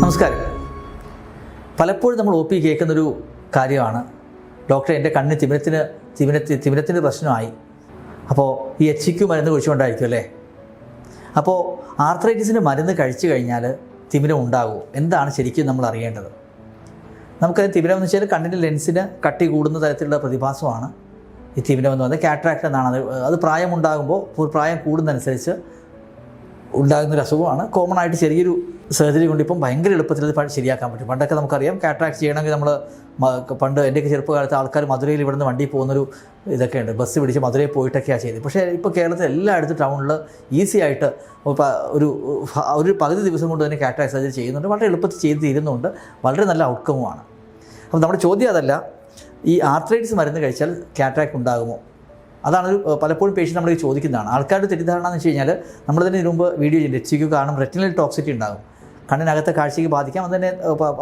നമസ്കാരം. പലപ്പോഴും നമ്മൾ ഒ പി കേൾക്കുന്നൊരു കാര്യമാണ്, ഡോക്ടറെ എൻ്റെ കണ്ണിന് തിമിരത്തിൻ്റെ പ്രശ്നമായി. അപ്പോൾ ഈ HQ മരുന്ന് കഴിച്ചുകൊണ്ടായിരിക്കും അല്ലേ? അപ്പോൾ ആർത്രൈറ്റിസിൻ്റെ മരുന്ന് കഴിച്ചു കഴിഞ്ഞാൽ തിമിരം ഉണ്ടാകുമോ? എന്താണ് ശരിക്കും നമ്മൾ അറിയേണ്ടത്? നമുക്കത് തിമിരം എന്ന് വെച്ചാൽ കണ്ണിൻ്റെ ലെൻസിന് കട്ടി കൂടുന്ന തരത്തിലുള്ള പ്രതിഭാസമാണ് ഈ തിമിരം എന്ന് പറയുന്നത്. കാറ്ററാക്ട് എന്നാണ്. അത് പ്രായമുണ്ടാകുമ്പോൾ പ്രായം കൂടുന്നതനുസരിച്ച് ഉണ്ടാകുന്നൊരു അസുഖമാണ്. കോമൺ ആയിട്ട് ചെറിയൊരു സർജറി കൊണ്ട് ഇപ്പം ഭയങ്കര എളുപ്പത്തിൽ അത് ശരിയാക്കാൻ പറ്റും. പണ്ടൊക്കെ നമുക്കറിയാം കാറ്ററാക്ട് ചെയ്യണമെങ്കിൽ നമ്മൾ പണ്ട് എൻ്റെയൊക്കെ ചെറുപ്പകാലത്ത് ആൾക്കാർ മധുരയിൽ ഇവിടുന്ന് വണ്ടി പോകുന്നൊരു ഇതൊക്കെ ഉണ്ട്, ബസ് പിടിച്ച് മധുരയിൽ പോയിട്ടൊക്കെയാണ് ചെയ്തത്. പക്ഷേ ഇപ്പോൾ കേരളത്തിൽ എല്ലായിടത്തും ടൗണിൽ ഈസി ആയിട്ട് ഒരു പകുതി ദിവസം കൊണ്ട് തന്നെ കാറ്ററാക്ട് സർജറി ചെയ്യുന്നുണ്ട്. വളരെ എളുപ്പത്തിൽ ചെയ്ത് തീരുന്നുണ്ട്. വളരെ നല്ല ഔട്ട്കമ്മുമാണ്. അപ്പോൾ നമ്മുടെ ചോദ്യം അതല്ല, ഈ ആർത്രൈറ്റിസ് മരുന്ന് കഴിച്ചാൽ കാറ്ററാക്ട് ഉണ്ടാകുമോ? അതാണ് പലപ്പോഴും പേഷ്യൻ്റ് നമ്മൾ ചോദിക്കുന്നതാണ്. ആൾക്കാരുടെ തെറ്റിദ്ധാരണ എന്ന് വെച്ച് കഴിഞ്ഞാൽ നമ്മൾ തന്നെ ഇതിനു മുമ്പ് വീഡിയോ ചെയ്ത് HQ കാരണം റെറ്റിനൽ ടോക്സിറ്റി ഉണ്ടാകും, കണ്ണിനകത്തെ കാഴ്ചയ്ക്ക് ബാധിക്കാം. അത് തന്നെ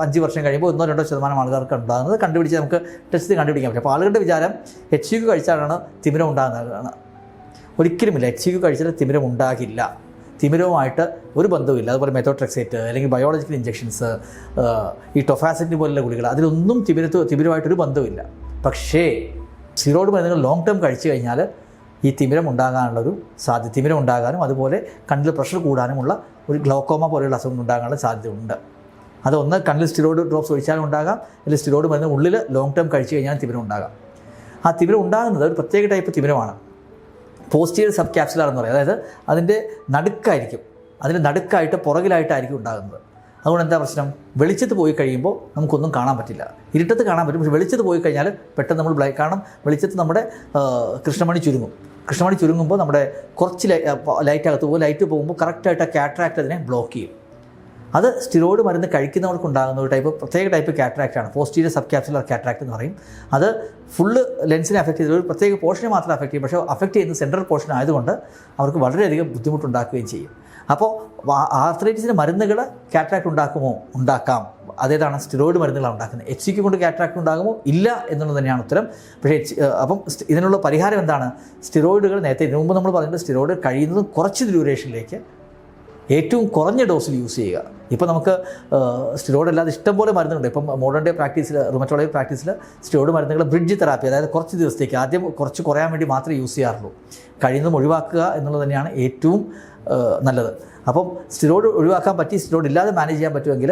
5 വർഷം കഴിയുമ്പോൾ 1-2% ആൾക്കാർക്ക് ഉണ്ടാകുന്നത് കണ്ടുപിടിച്ച് നമുക്ക് ടെസ്റ്റ് ചെയ്ത് കണ്ടുപിടിക്കാൻ പറ്റും. അപ്പോൾ ആളുകളുടെ വിചാരം HQ കഴിച്ചാലാണ് തിമിരം ഉണ്ടാകുന്നതാണ്. ഒരിക്കലുമില്ല. HQ കഴിച്ചാൽ തിമിരം ഉണ്ടാകില്ല. തിമിരവുമായിട്ട് ഒരു ബന്ധവുമില്ല. അതുപോലെ മെത്തോട്രെക്സേറ്റ് അല്ലെങ്കിൽ ബയോളജിക്കൽ ഇഞ്ചെക്ഷൻസ്, ഈ ടൊഫാസിറ്റിൻ പോലുള്ള ഗുളികൾ, അതിലൊന്നും തിമിരമായിട്ടൊരു ബന്ധവുമില്ല. പക്ഷേ സ്റ്റിറോയിഡ് മരുന്നുകൾ ലോങ് ടേം കഴിച്ചു കഴിഞ്ഞാൽ ഈ തിമിരം ഉണ്ടാകാനുള്ളൊരു സാധ്യത, തിമിരം ഉണ്ടാകാനും അതുപോലെ കണ്ണിൽ പ്രഷർ കൂടാനുമുള്ള ഒരു ഗ്ലോക്കോമ പോലെയുള്ള അസുഖങ്ങൾ ഉണ്ടാകാനുള്ള സാധ്യതയുണ്ട്. അതൊന്ന് കണ്ണിൽ സ്റ്റിറോയിഡ് ഡ്രോപ്സ് ഒഴിച്ചാലും ഉണ്ടാകാം, അല്ലെങ്കിൽ സ്റ്റിറോയിഡ് മരുന്ന് ഉള്ളിൽ ലോങ് ടേം കഴിച്ചു കഴിഞ്ഞാൽ തിമിരം ഉണ്ടാകാം. ആ തിമിരം ഉണ്ടാകുന്നത് ഒരു പ്രത്യേക ടൈപ്പ് തിമിരമാണ്, പോസ്റ്റീരിയർ സബ് ക്യാപ്സുലാർ എന്ന് പറയും. അതായത് അതിൻ്റെ നടുക്കായിരിക്കും, അതിൻ്റെ നടുക്കായിട്ട് പുറകിലായിട്ടായിരിക്കും ഉണ്ടാകുന്നത്. അതുകൊണ്ട് എന്താ പ്രശ്നം? വെളിച്ചത്ത് പോയി കഴിയുമ്പോൾ നമുക്കൊന്നും കാണാൻ പറ്റില്ല. ഇരുട്ടത്ത് കാണാൻ പറ്റും, പക്ഷേ വെളിച്ചത്ത് പോയി കഴിഞ്ഞാൽ പെട്ടെന്ന് നമ്മൾ കാരണം വെളിച്ചത്ത് നമ്മുടെ കൃഷ്ണമണി ചുരുങ്ങും. കൃഷ്ണമണി ചുരുങ്ങുമ്പോൾ നമ്മുടെ കുറച്ച് ലൈറ്റ് അകത്ത് പോകും. ലൈറ്റ് പോകുമ്പോൾ കറക്റ്റായിട്ട് ആ കാറ്ററാക്ട് അതിനെ ബ്ലോക്ക് ചെയ്യും. അത് സ്റ്റിറോയിഡ് മരുന്ന് കഴിക്കുന്നവർക്കുണ്ടാകുന്ന ഒരു പ്രത്യേക ടൈപ്പ് കാറ്ററാക്റ്റാണ്, പോസ്റ്റീരിയർ സബ് ക്യാപ്സുലാർ കാറ്ററാക്ട് എന്ന് പറയും. അത് ഫുള്ള് ലെൻസിനെ അഫക്റ്റ് ചെയ്ത് ഒരു പ്രത്യേക പോർഷനെ മാത്രം അഫക്റ്റ് ചെയ്യും. പക്ഷേ അഫക്റ്റ് ചെയ്യുന്ന സെൻട്രൽ പോർഷൻ ആയതുകൊണ്ട് അവർക്ക് വളരെയധികം ബുദ്ധിമുട്ടുണ്ടാക്കുകയും ചെയ്യും. അപ്പോൾ ആർത്രൈറ്റിസിൻ്റെ മരുന്നുകൾ കാറ്ററാക്ട് ഉണ്ടാക്കുമോ? ഉണ്ടാക്കാം. അതേതാണ് സ്റ്റിറോയിഡ് മരുന്നുകളാണ് ഉണ്ടാക്കുന്നത്. HQ കൊണ്ട് കാറ്ററാക്ട് ഉണ്ടാകുമോ? ഇല്ല എന്നുള്ളത് തന്നെയാണ് ഉത്തരം. പക്ഷേ അപ്പം ഇതിനുള്ള പരിഹാരം എന്താണ്? സ്റ്റിറോയിഡുകൾ നേരത്തെ ഇതിനു മുമ്പ് നമ്മൾ പറഞ്ഞിട്ട് സ്റ്റിറോയിഡ് കഴിയുന്നതും കുറച്ച് ഡ്യൂറേഷനിലേക്ക് ഏറ്റവും കുറഞ്ഞ ഡോസിൽ യൂസ് ചെയ്യുക. ഇപ്പോൾ നമുക്ക് സ്റ്റിറോയിഡ് അല്ലാതെ ഇഷ്ടംപോലെ മരുന്നുണ്ട്. ഇപ്പം മോഡേൺ ഡേ പ്രാക്ടീസിൽ, റുമറ്റോളജി പ്രാക്ടീസിൽ സ്റ്റിറോയിഡ് മരുന്നുകൾ ബ്രിഡ്ജ് തെറാപ്പി, അതായത് കുറച്ച് ദിവസത്തേക്ക് ആദ്യം കുറച്ച് കുറയാൻ വേണ്ടി മാത്രമേ യൂസ് ചെയ്യാറുള്ളൂ. കഴിയുന്നതും ഒഴിവാക്കുക എന്നുള്ളത് തന്നെയാണ് ഏറ്റവും നല്ലത്. അപ്പം സ്റ്റിറോയിഡ് ഒഴിവാക്കാൻ പറ്റി, സ്റ്റിറോയിഡ് ഇല്ലാതെ മാനേജ് ചെയ്യാൻ പറ്റുമെങ്കിൽ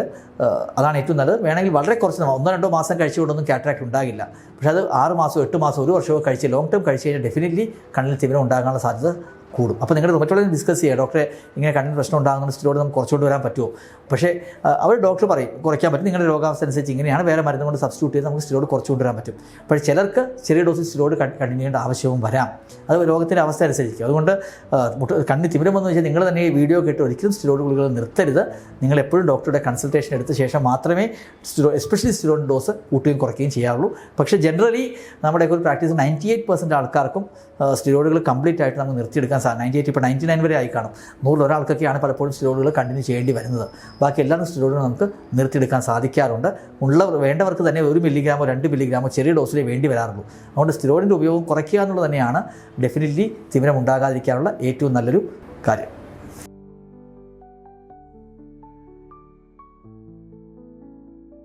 അതാണ് ഏറ്റവും നല്ലത്. വേണമെങ്കിൽ വളരെ കുറച്ച് 1-2 മാസം കഴിച്ചുകൊണ്ടൊന്നും കാറ്ററാക്ട് ഉണ്ടാകില്ല. പക്ഷേ അത് 6 മാസം 8 മാസം 1 വർഷമോ കഴിച്ച് ലോങ് ടേം കഴിച്ച് കഴിഞ്ഞാൽ ഡെഫിനറ്റ്ലി കണ്ണിൽ തിമിരം ഉണ്ടാകാനുള്ള സാധ്യത കൂടും. അപ്പോൾ നിങ്ങളുടെ റുമറ്റോളജിസ്റ്റ് ഡിസ്കസ് ചെയ്യുക, ഡോക്ടറെ ഇങ്ങനെ കണ്ണിന് പ്രശ്നം ഉണ്ടാകുന്ന സ്റ്റിറോയിഡ് നമുക്ക് കുറച്ചുകൊണ്ട് വരാൻ പറ്റുമോ? പക്ഷേ അവർ ഡോക്ടർ പറയും കുറയ്ക്കാൻ പറ്റും, നിങ്ങളുടെ രോഗാവസ്ഥ അനുസരിച്ച് ഇങ്ങനെയാണ്, വേറെ മരുന്ന് കൊണ്ട് സബ്സ്റ്റിറ്റ്യൂട്ട് ചെയ്ത് നമുക്ക് സ്റ്റിറോയിഡ് കുറച്ചുകൊണ്ട് വരാൻ പറ്റും. പക്ഷേ ചിലർക്ക് ചെറിയ ഡോസിൽ സ്റ്റിറോയിഡ് കണ്ടിന്യൂ ചെയ്യേണ്ട ആവശ്യവും വരാം. അത് രോഗത്തിൻ്റെ അവസ്ഥ അനുസരിച്ചിരിക്കും. അതുകൊണ്ട് കണ്ണിന് തിമിരം എന്ന് വെച്ചാൽ നിങ്ങൾ തന്നെ ഈ വീഡിയോ കേട്ട് ഒരിക്കലും സ്റ്റിറോയിഡ് ഗുളികൾ നിർത്തരുത്. നിങ്ങൾ എപ്പോഴും ഡോക്ടറുടെ കൺസൾട്ടേഷൻ എടുത്ത ശേഷം മാത്രമേ എസ്പെഷ്യലി സ്റ്റിറോയിഡ് ഡോസ് കൂട്ടുകയും കുറയ്ക്കുകയും ചെയ്യാറുള്ളൂ. പക്ഷേ ജനറലി നമ്മുടെ ഒരു പ്രാക്ടീസ് 98% ആൾക്കാർക്കും സ്റ്റിറോയിഡുകൾ കംപ്ലീറ്റ് ആയിട്ട് നമുക്ക് നിർത്തിയെടുക്കാൻ 98, ഇപ്പോൾ 99 വരെ ആയി കാണും. 100 ഒരാൾക്കൊക്കെയാണ് പലപ്പോഴും സ്റ്റിറോയിഡുകൾ കണ്ടിന്യൂ ചെയ്യേണ്ടി വരുന്നത്. ബാക്കി എല്ലാ സ്റ്റിറോയിഡുകളും നമുക്ക് നിർത്തിയെടുക്കാൻ സാധിക്കാറുണ്ട്. വേണ്ടവർക്ക് തന്നെ 1 മില്ലിഗ്രാമോ 2 മില്ലിഗ്രാമോ ചെറിയ ഡോസിലേ വേണ്ടി വരാറുള്ളൂ. അതുകൊണ്ട് സ്റ്റിറോയിഡിൻ്റെ ഉപയോഗം കുറയ്ക്കുക എന്നുള്ളത് തന്നെയാണ് ഡെഫിനറ്റ്ലി തിമിരം ഉണ്ടാകാതിരിക്കാനുള്ള ഏറ്റവും നല്ലൊരു കാര്യം.